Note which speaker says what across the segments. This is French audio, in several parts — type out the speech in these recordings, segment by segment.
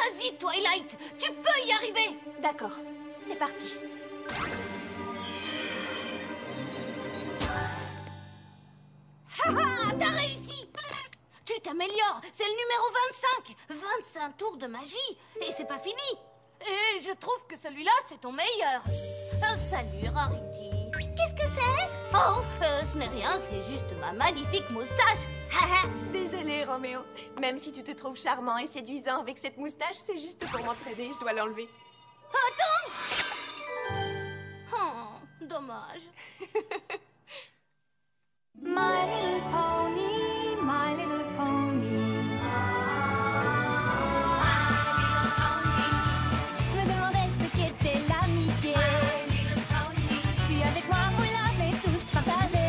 Speaker 1: Vas-y, Twilight, tu peux y arriver.
Speaker 2: D'accord, c'est parti.
Speaker 1: Haha, t'as réussi. Tu t'améliores, c'est le numéro 25. 25 tours de magie, et c'est pas fini. Et je trouve que celui-là, c'est ton meilleur. Salut, Rarity.
Speaker 3: Qu'est-ce que c'est?
Speaker 1: Oh, ce n'est rien, c'est juste ma magnifique moustache.
Speaker 2: Haha, désolé Roméo. Même si tu te trouves charmant et séduisant avec cette moustache, c'est juste pour m'entraîner, je dois l'enlever.
Speaker 1: Attends. Oh, dommage.
Speaker 2: My little pony, my little pony. Je me demandais ce qu'était l'amitié. Puis avec moi, vous l'avez tous partagé.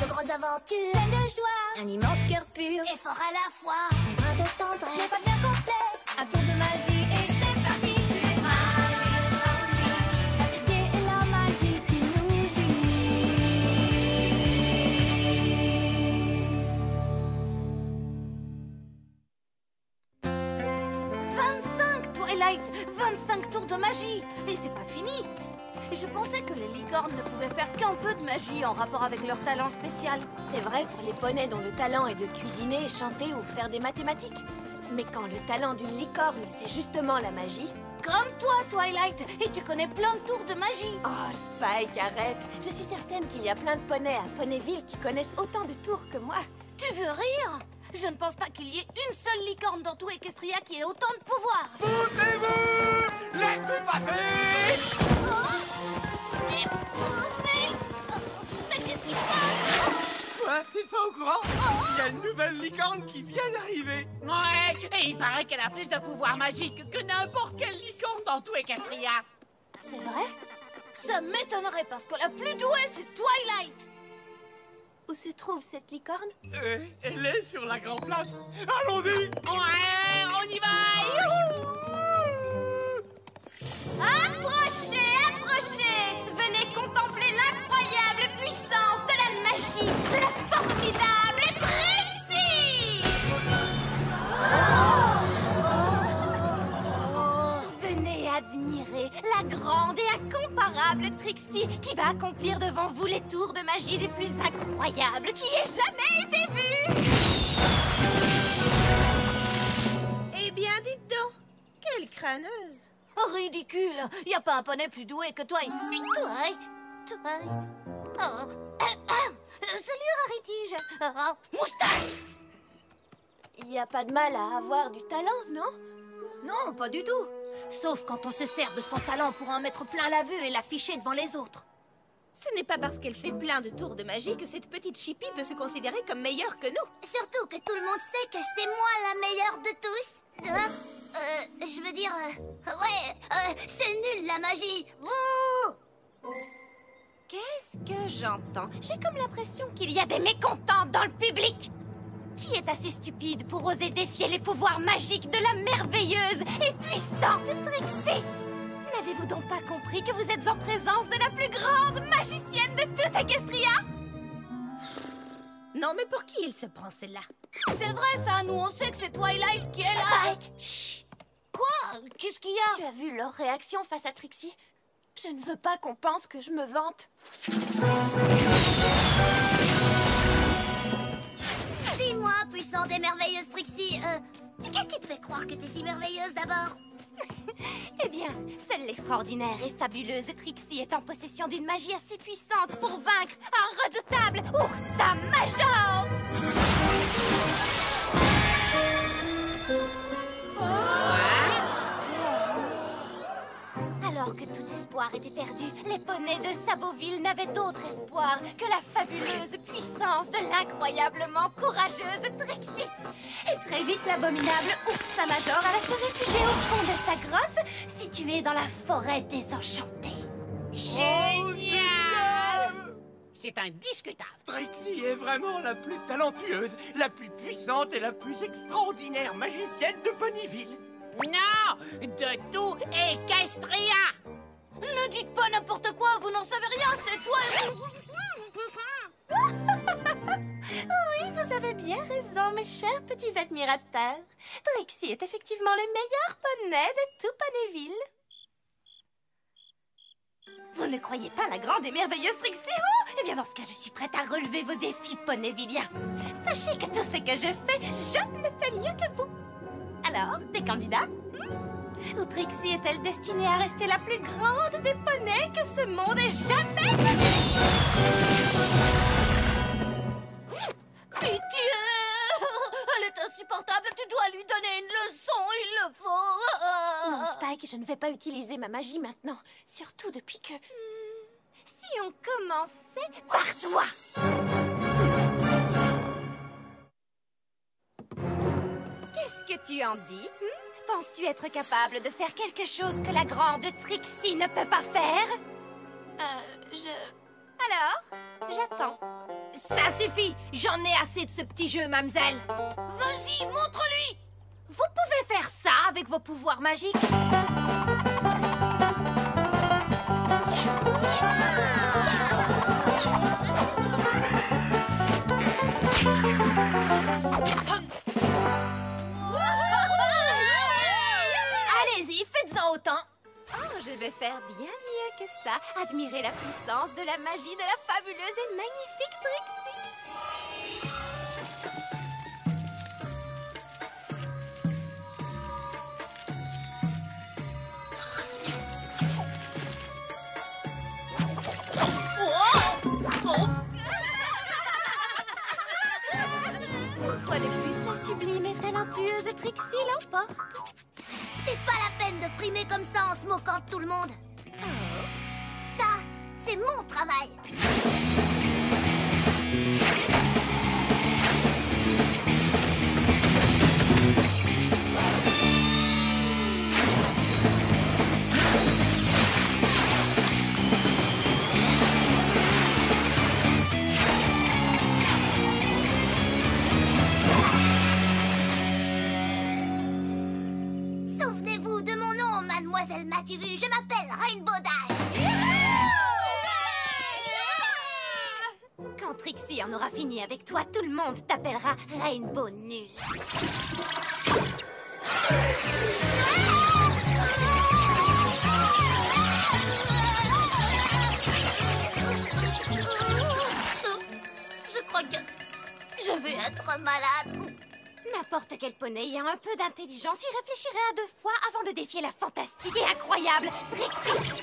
Speaker 3: De grandes aventures,
Speaker 2: Pleine de joie,
Speaker 3: un immense cœur pur,
Speaker 1: Et fort à la fois.
Speaker 3: un brin de
Speaker 2: ce n'est
Speaker 3: tendresse.
Speaker 2: pas bien complexe. Un tour de magie et c'est parti. Tu es my little pony. L'amitié et la magie qui nous unit.
Speaker 1: 25, Twilight, 25 tours de magie. Et c'est pas fini. Et je pensais que les licornes ne pouvaient faire qu'un peu de magie en rapport avec leur talent spécial.
Speaker 2: C'est vrai pour les poneys dont le talent est de cuisiner, chanter ou faire des mathématiques. Mais quand le talent d'une licorne, c'est justement la magie...
Speaker 1: Comme toi, Twilight, et tu connais plein de tours de magie.
Speaker 2: Oh, Spike, arrête! Je suis certaine qu'il y a plein de poneys à Ponyville qui connaissent autant de tours que moi.
Speaker 1: Tu veux rire? Je ne pense pas qu'il y ait une seule licorne dans tout Equestria qui ait autant de pouvoir.
Speaker 4: Bougez-vous! Laissez passer!
Speaker 1: Snip! Snape! Mais qu'est-ce qui se passe?
Speaker 4: Quoi? T'es pas au courant? Il y a une nouvelle licorne qui vient d'arriver!
Speaker 5: Ouais, et il paraît qu'elle a plus de pouvoir magique que n'importe quelle licorne dans tout Equestria.
Speaker 1: C'est vrai? Ça m'étonnerait parce que la plus douée, c'est Twilight.
Speaker 2: Où se trouve cette licorne?
Speaker 4: Elle est sur la grande place! Allons-y!
Speaker 5: Ouais, on y va! Youhou!
Speaker 2: Approchez, approchez! Venez contempler l'incroyable puissance de la magie de la formidable Trixie! Venez admirer la grande et incomparable Trixie qui va accomplir devant vous les tours de magie les plus incroyables qui aient jamais été vus!
Speaker 6: Eh bien, dites donc, quelle crâneuse!
Speaker 1: Ridicule. Y a pas un poney plus doué que toi. Oh. Salut, Rarity. Moustache.
Speaker 2: Il n'y a pas de mal à avoir du talent, non?
Speaker 3: Non, pas du tout. Sauf quand on se sert de son talent pour en mettre plein la vue et l'afficher devant les autres.
Speaker 6: Ce n'est pas parce qu'elle fait plein de tours de magie que cette petite chipie peut se considérer comme meilleure que nous.
Speaker 3: Surtout que tout le monde sait que c'est moi la meilleure de tous. Je veux dire... c'est nul la magie. Bouh!
Speaker 2: Qu'est-ce que j'entends? J'ai comme l'impression qu'il y a des mécontents dans le public. Qui est assez stupide pour oser défier les pouvoirs magiques de la merveilleuse et puissante Trixie? N'avez-vous donc pas compris que vous êtes en présence de la plus grande magicienne de toute Equestria?
Speaker 6: Non, mais pour qui il se prend celle-là?
Speaker 1: C'est vrai ça, nous on sait que c'est Twilight qui est là.
Speaker 2: Spike, chut!
Speaker 1: Quoi? Qu'est-ce qu'il y a?
Speaker 2: Tu as vu leur réaction face à Trixie? Je ne veux pas qu'on pense que je me vante.
Speaker 3: Dis-moi, puissante et merveilleuse Trixie, qu'est-ce qui te fait croire que t'es si merveilleuse d'abord?
Speaker 2: Eh bien, seule l'extraordinaire et fabuleuse Trixie est en possession d'une magie assez puissante pour vaincre un redoutable Ursa Major! Alors que tout espoir était perdu, les poneys de Saboville n'avaient d'autre espoir que la fabuleuse puissance de l'incroyablement courageuse Trixie. Et très vite, l'abominable Ursa Major alla se réfugier au fond de sa grotte, située dans la forêt désenchantée.
Speaker 5: Génial! C'est indiscutable.
Speaker 4: Trixie est vraiment la plus talentueuse, la plus puissante et la plus extraordinaire magicienne de Ponyville.
Speaker 5: Non! De tout Equestria!
Speaker 1: Ne dites pas n'importe quoi, vous n'en savez rien, c'est toi.
Speaker 2: Oui, vous avez bien
Speaker 6: bien raison, mes chers petits admirateurs. Trixie est effectivement le meilleur poney de tout Ponyville. Vous ne croyez pas la grande et merveilleuse Trixie? Oh, eh bien, dans ce cas, je suis prête à relever vos défis Ponyvilliens. Sachez que tout ce que je fais, je le fais mieux que vous. Alors, des candidats? Ou Trixie est-elle destinée à rester la plus grande des poneys que ce monde ait jamais connue?
Speaker 1: Pitié! Elle est insupportable, tu dois lui donner une leçon, il le faut!
Speaker 6: Non, Spike, je ne vais pas utiliser ma magie maintenant. Surtout depuis que... Si on commençait par toi! Qu'est-ce que tu en dis? Penses-tu être capable de faire quelque chose que la grande Trixie ne peut pas faire? Alors, j'attends.
Speaker 2: Ça suffit! J'en ai assez de ce petit jeu, mademoiselle!
Speaker 1: Vas-y, montre-lui!
Speaker 2: Vous pouvez faire ça avec vos pouvoirs magiques? Allez-y, faites-en autant!
Speaker 6: Oh, je vais faire bien mieux que ça. Admirer la puissance de la magie de la fabuleuse et magnifique Trixie. Une fois de plus, la sublime et talentueuse Trixie l'emporte.
Speaker 3: C'est pas la peine de frimer comme ça en se moquant de tout le monde. Ça, c'est mon travail. Souvenez-vous de mon nom, mademoiselle Mathieu. Je m'appelle Rainbow Dash.
Speaker 6: Quand Trixie en aura fini avec toi, tout le monde t'appellera Rainbow Nul.
Speaker 3: Je crois que je vais être malade.
Speaker 6: N'importe quel poney ayant un peu d'intelligence y réfléchirait à 2 fois avant de défier la fantastique et incroyable Trixie.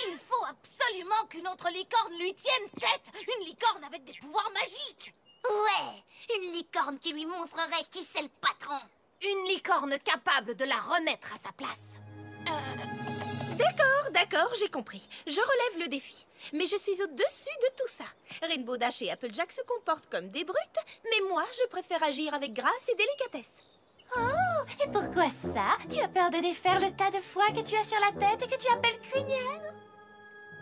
Speaker 1: Il faut absolument qu'une autre licorne lui tienne tête! Une licorne avec des pouvoirs magiques!
Speaker 3: Ouais, une licorne qui lui montrerait qui c'est le patron.
Speaker 2: Une licorne capable de la remettre à sa place.
Speaker 6: D'accord, j'ai compris. Je relève le défi. Mais je suis au-dessus de tout ça. Rainbow Dash et Applejack se comportent comme des brutes, mais moi, je préfère agir avec grâce et délicatesse. Oh, et pourquoi ça? Tu as peur de défaire le tas de foie que tu as sur la tête et que tu appelles crinière?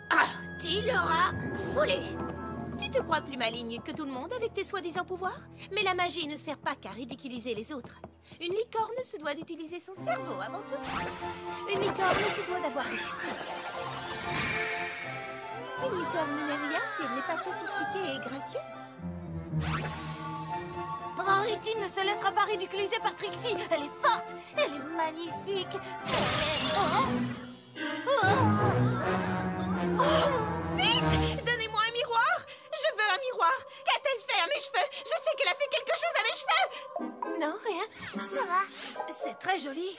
Speaker 2: Ah, tu l'auras volé.
Speaker 6: Tu te crois plus maligne que tout le monde avec tes soi-disant pouvoirs? Mais la magie ne sert pas qu'à ridiculiser les autres. Une licorne se doit d'utiliser son cerveau avant tout. Une licorne se doit d'avoir du style. Une licorne n'est rien si elle n'est pas sophistiquée et gracieuse.
Speaker 1: Rarity ne se laissera pas ridiculiser par Trixie. Elle est forte, elle est magnifique.
Speaker 6: Vite! Donnez-moi un miroir! Je veux un miroir! Qu'a-t-elle fait à mes cheveux? Je sais qu'elle a fait quelque chose à mes cheveux! Non, rien.
Speaker 3: Ça va?
Speaker 2: C'est très joli.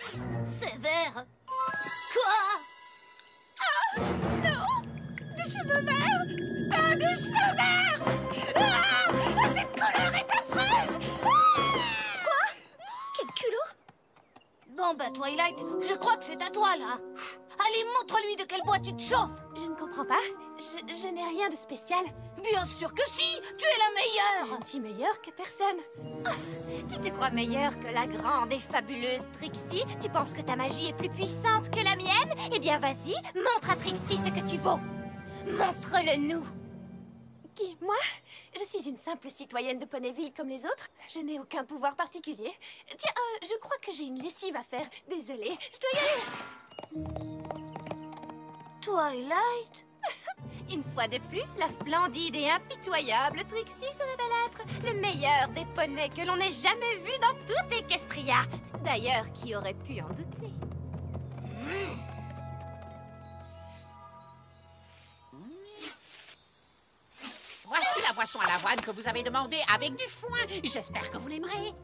Speaker 1: Sévère. Quoi?
Speaker 6: Non! Des cheveux verts! Ah, des cheveux verts! Ah! Cette couleur est affreuse! Quoi? Quel culot!
Speaker 1: Bon, bah, Twilight, je crois que c'est à toi, là. Allez, montre-lui de quel bois tu te chauffes.
Speaker 6: Je ne comprends pas. Je n'ai rien de spécial.
Speaker 1: Bien sûr que si, tu es la meilleure.
Speaker 6: Je ne suis meilleure que personne. Tu te crois meilleure que la grande et fabuleuse Trixie? Tu penses que ta magie est plus puissante que la mienne? Eh bien, vas-y, montre à Trixie ce que tu vaux. Montre-le-nous. Qui, moi? Je suis une simple citoyenne de Ponyville comme les autres. Je n'ai aucun pouvoir particulier. Tiens, je crois que j'ai une lessive à faire. Désolée, je dois y aller.
Speaker 1: Twilight?
Speaker 6: Une fois de plus, la splendide et impitoyable Trixie se révèle être le meilleur des poneys que l'on ait jamais vu dans toute Equestria. D'ailleurs, qui aurait pu en douter?
Speaker 5: Voici la boisson à l'avoine que vous avez demandée avec du foin. J'espère que vous l'aimerez.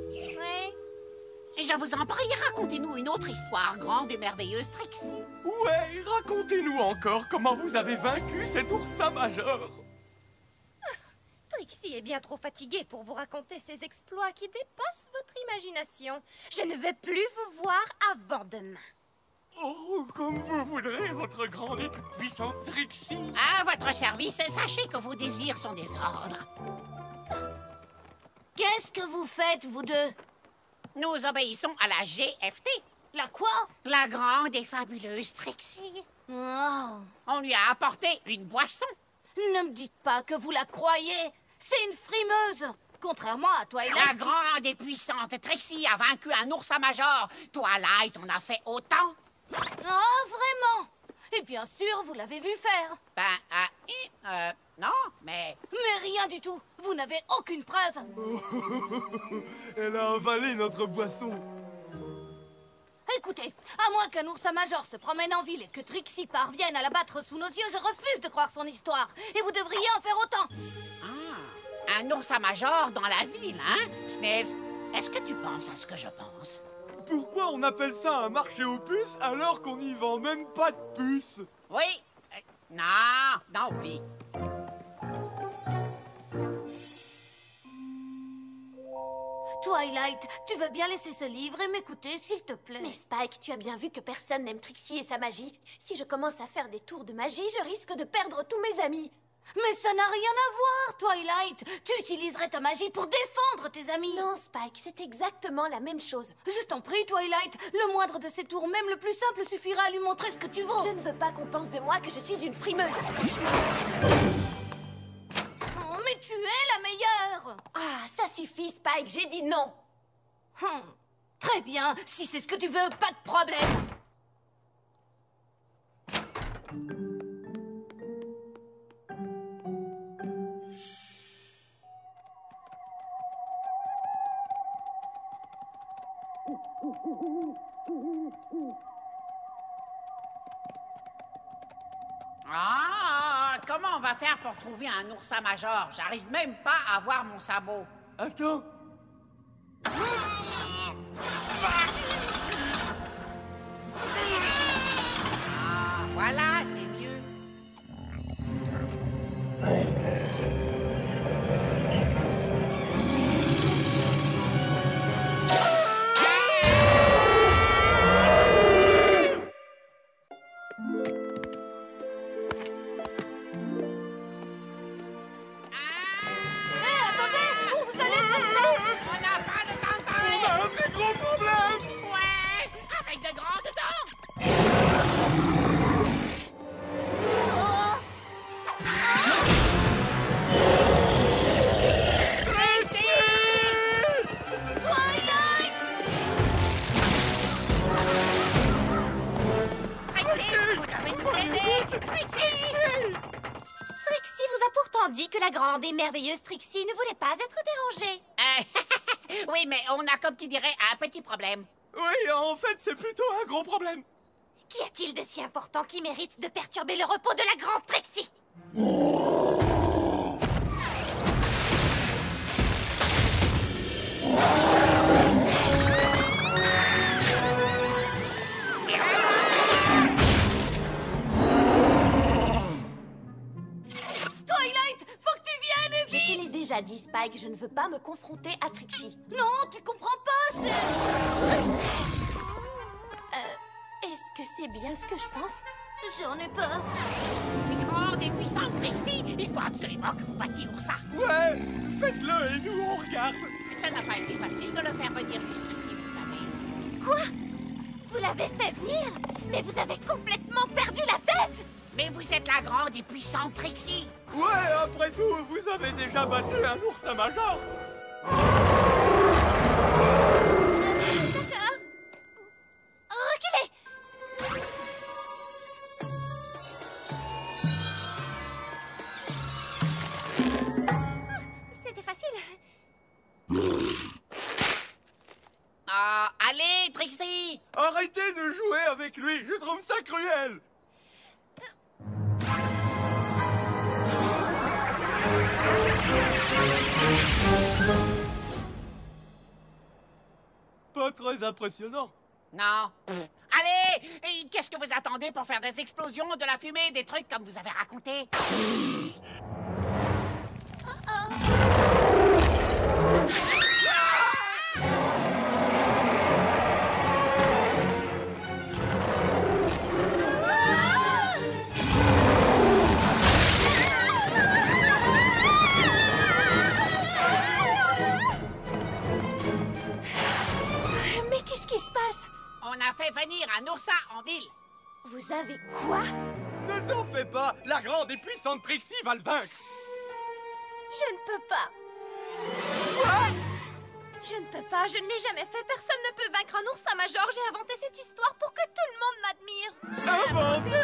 Speaker 6: Oui.
Speaker 5: Je vous en prie, racontez-nous une autre histoire grande et merveilleuse, Trixie.
Speaker 4: Ouais, racontez-nous encore comment vous avez vaincu cet oursin major.
Speaker 6: Trixie est bien trop fatiguée pour vous raconter ses exploits qui dépassent votre imagination. Je ne veux plus vous voir avant demain.
Speaker 4: Oh, comme vous voudrez, votre grande et toute puissante Trixie.
Speaker 5: À votre service, sachez que vos désirs sont des ordres.
Speaker 1: Qu'est-ce que vous faites, vous deux?
Speaker 5: Nous obéissons à la GFT,
Speaker 1: La quoi?
Speaker 5: la grande et fabuleuse Trixie.
Speaker 1: Oh,
Speaker 5: On lui a apporté une boisson.
Speaker 1: ne me dites pas que vous la croyez. C'est une frimeuse. Contrairement à Twilight.
Speaker 5: La grande et puissante Trixie a vaincu un oursin major. Twilight en a fait autant.
Speaker 1: Oh, vraiment? Et bien sûr, vous l'avez vu faire.
Speaker 5: Non, mais...
Speaker 1: Mais rien du tout. Vous n'avez aucune preuve.
Speaker 4: Elle a avalé notre boisson.
Speaker 1: Écoutez, à moins qu'un oursin major se promène en ville et que Trixie parvienne à la battre sous nos yeux, je refuse de croire son histoire. Et vous devriez en faire autant.
Speaker 5: Ah, un oursin major dans la ville, hein? Snails, est-ce que tu penses à ce que je pense?
Speaker 4: Pourquoi on appelle ça un marché aux puces alors qu'on n'y vend même pas de puces?
Speaker 5: Oui. Non, oui.
Speaker 1: Twilight, tu veux bien laisser ce livre et m'écouter, s'il te plaît?
Speaker 2: Mais Spike, tu as bien vu que personne n'aime Trixie et sa magie. Si je commence à faire des tours de magie, je risque de perdre tous mes amis.
Speaker 1: Mais ça n'a rien à voir, Twilight. Tu utiliserais ta magie pour défendre tes amis.
Speaker 2: Non, Spike, c'est exactement la même chose.
Speaker 1: Je t'en prie, Twilight. Le moindre de ces tours, même le plus simple, suffira à lui montrer ce que tu vaux.
Speaker 2: Je ne veux pas qu'on pense de moi que je suis une frimeuse.
Speaker 1: Oh, mais tu es la meilleure.
Speaker 2: Ah, ça suffit, Spike, j'ai dit non.
Speaker 1: Très bien. Si c'est ce que tu veux, pas de problème.
Speaker 5: Ah, comment on va faire pour trouver un oursin major? J'arrive même pas à voir mon sabot.
Speaker 4: Attends.
Speaker 5: Ah, voilà, c'est mieux.
Speaker 6: Dit que la grande et merveilleuse Trixie ne voulait pas être dérangée.
Speaker 5: Oui, mais on a, comme qui dirait, un petit problème.
Speaker 4: Oui, en fait, c'est plutôt un gros problème.
Speaker 6: Qu'y a-t-il de si important qui mérite de perturber le repos de la grande Trixie?
Speaker 2: Je te l'ai déjà dit, Spike, je ne veux pas me confronter à Trixie.
Speaker 1: Non, tu comprends pas, c'est...
Speaker 2: Est-ce que c'est bien ce que je pense?
Speaker 1: J'en ai peur.
Speaker 5: Grande et puissante Trixie, il faut absolument que vous battiez pour ça.
Speaker 4: Ouais, faites-le et nous on regarde.
Speaker 5: Ça n'a pas été facile de le faire venir jusqu'ici, vous savez.
Speaker 6: Quoi? Vous l'avez fait venir? Mais vous avez complètement perdu la tête!
Speaker 5: Mais vous êtes la grande et puissante Trixie.
Speaker 4: Ouais, après tout, vous avez déjà battu un oursin major.
Speaker 5: Trixie.
Speaker 4: Arrêtez de jouer avec lui, je trouve ça cruel. Pas très impressionnant.
Speaker 5: Non. Allez, et qu'est-ce que vous attendez pour faire des explosions, de la fumée, des trucs comme vous avez raconté?
Speaker 6: Mais qu'est-ce qui se passe?
Speaker 5: On a fait venir un oursin en ville.
Speaker 6: Vous avez quoi?
Speaker 4: Ne t'en fais pas, la grande et puissante Trixie va le vaincre.
Speaker 6: Je ne peux pas.
Speaker 4: Quoi?
Speaker 6: Je ne peux pas, je ne l'ai jamais fait. Personne ne peut vaincre un oursin major. J'ai inventé cette histoire pour que tout le monde m'admire.
Speaker 4: Inventé?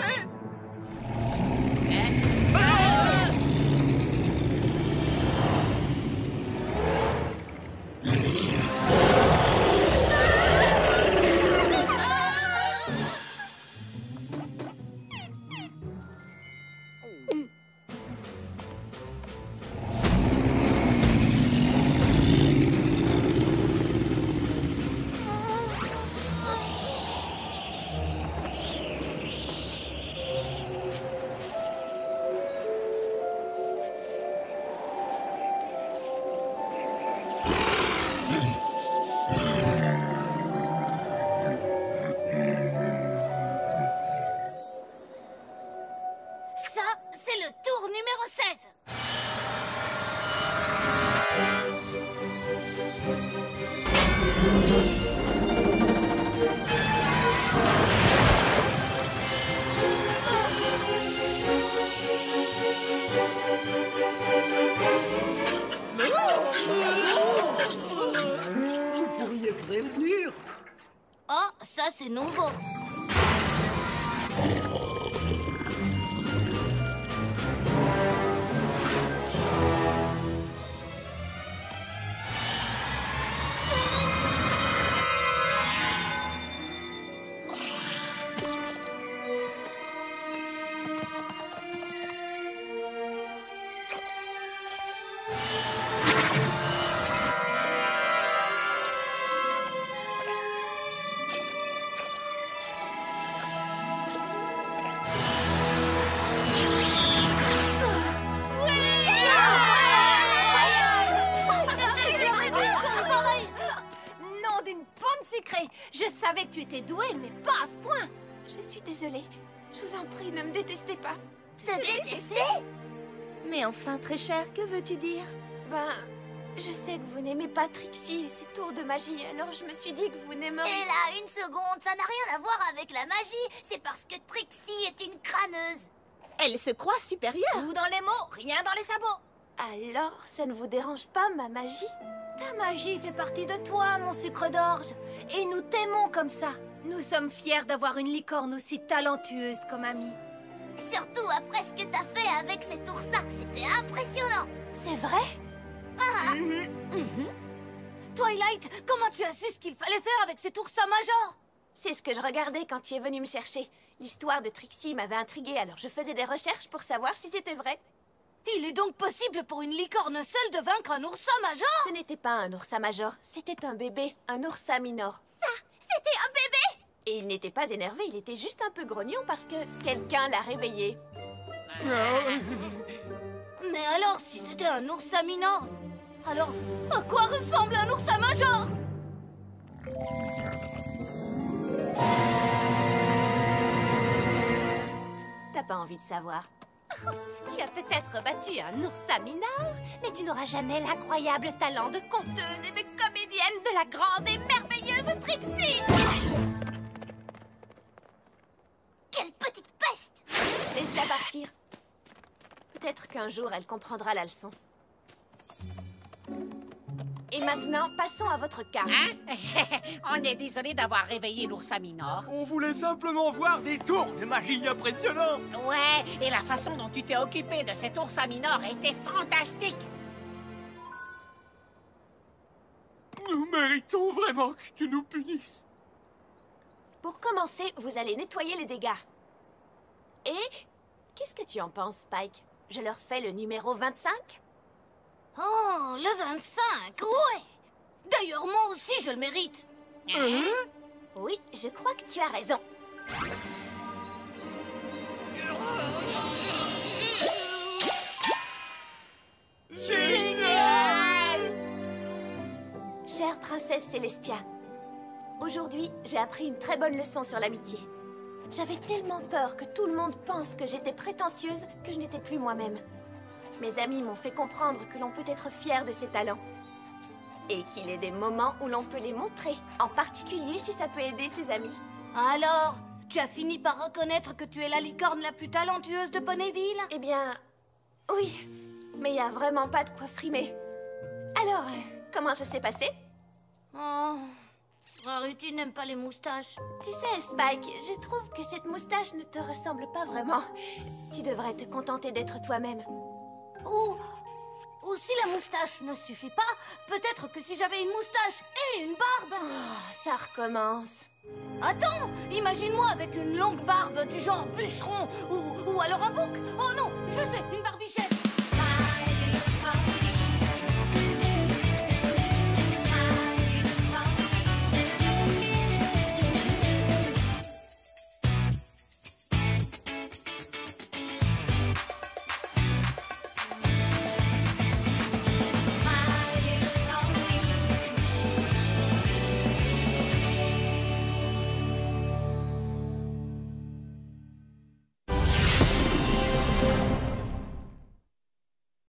Speaker 1: Ça, c'est le tour numéro 16.
Speaker 7: Vous pourriez prévenir.
Speaker 1: Oh, ça, c'est nouveau.
Speaker 6: Non, d'une pomme sucrée. Je savais que tu étais douée, mais pas à ce point. Je suis désolée. Je vous en prie, ne me détestez pas.
Speaker 3: Te détester?
Speaker 6: Mais enfin, très cher, que veux-tu dire? Ben, je sais que vous n'aimez pas Trixie et ses tours de magie, alors je me suis dit que vous n'aimeriez...
Speaker 3: Et là, une seconde, ça n'a rien à voir avec la magie. C'est parce que Trixie est une crâneuse.
Speaker 6: Elle se croit supérieure.
Speaker 3: Tout dans les mots, rien dans les sabots.
Speaker 6: Alors, ça ne vous dérange pas, ma magie?
Speaker 3: Ta magie fait partie de toi, mon sucre d'orge. Et nous t'aimons comme ça.
Speaker 8: Nous sommes fiers d'avoir une licorne aussi talentueuse comme amie.
Speaker 3: Surtout après ce que t'as fait avec cet oursin. C'était impressionnant.
Speaker 6: C'est vrai?
Speaker 1: Twilight, comment tu as su ce qu'il fallait faire avec cet oursin major?
Speaker 6: C'est ce que je regardais quand tu es venu me chercher. L'histoire de Trixie m'avait intriguée, alors je faisais des recherches pour savoir si c'était vrai.
Speaker 1: Il est donc possible pour une licorne seule de vaincre un oursin major?
Speaker 6: Ce n'était pas un oursin major, c'était un bébé, un oursin minor.
Speaker 3: C'était un bébé.
Speaker 6: Et il n'était pas énervé, il était juste un peu grognon parce que quelqu'un l'a réveillé.
Speaker 1: Mais alors, si c'était un oursin minor, alors à quoi ressemble un oursin major?
Speaker 6: T'as pas envie de savoir. Tu as peut-être battu un oursin minor, mais tu n'auras jamais l'incroyable talent de conteuse et de comédienne de la grande et merveilleuse Trixie.
Speaker 3: Quelle petite peste.
Speaker 6: Laisse-la partir. Peut-être qu'un jour, elle comprendra la leçon. Et maintenant, passons à votre cas.
Speaker 5: Hein? On est désolé d'avoir réveillé l'oursin minor.
Speaker 4: On voulait simplement voir des tours de magie impressionnants.
Speaker 5: Ouais, et la façon dont tu t'es occupé de cet oursin minor était fantastique.
Speaker 4: Nous méritons vraiment que tu nous punisses.
Speaker 6: Pour commencer, vous allez nettoyer les dégâts. Et qu'est-ce que tu en penses, Spike? Je leur fais le numéro 25?
Speaker 1: Oh, le 25, ouais. D'ailleurs, moi aussi, je le mérite.
Speaker 6: Oui, je crois que tu as raison.
Speaker 4: Génial!
Speaker 6: Chère princesse Célestia, aujourd'hui, j'ai appris une très bonne leçon sur l'amitié. J'avais tellement peur que tout le monde pense que j'étais prétentieuse que je n'étais plus moi-même. Mes amis m'ont fait comprendre que l'on peut être fier de ses talents. Et qu'il y a des moments où l'on peut les montrer, en particulier si ça peut aider ses amis.
Speaker 1: Alors, tu as fini par reconnaître que tu es la licorne la plus talentueuse de Ponyville?
Speaker 6: Eh bien, oui, mais il n'y a vraiment pas de quoi frimer. Alors, comment ça s'est passé?
Speaker 1: Oh, Rarity n'aime pas les moustaches.
Speaker 6: Tu sais, Spike, je trouve que cette moustache ne te ressemble pas vraiment. Tu devrais te contenter d'être toi-même.
Speaker 1: Ou si la moustache ne suffit pas, peut-être que si j'avais une moustache et une barbe...
Speaker 6: Oh, ça recommence.
Speaker 1: Attends, imagine-moi avec une longue barbe du genre bûcheron ou alors un bouc. Oh non, je sais, une barbichette.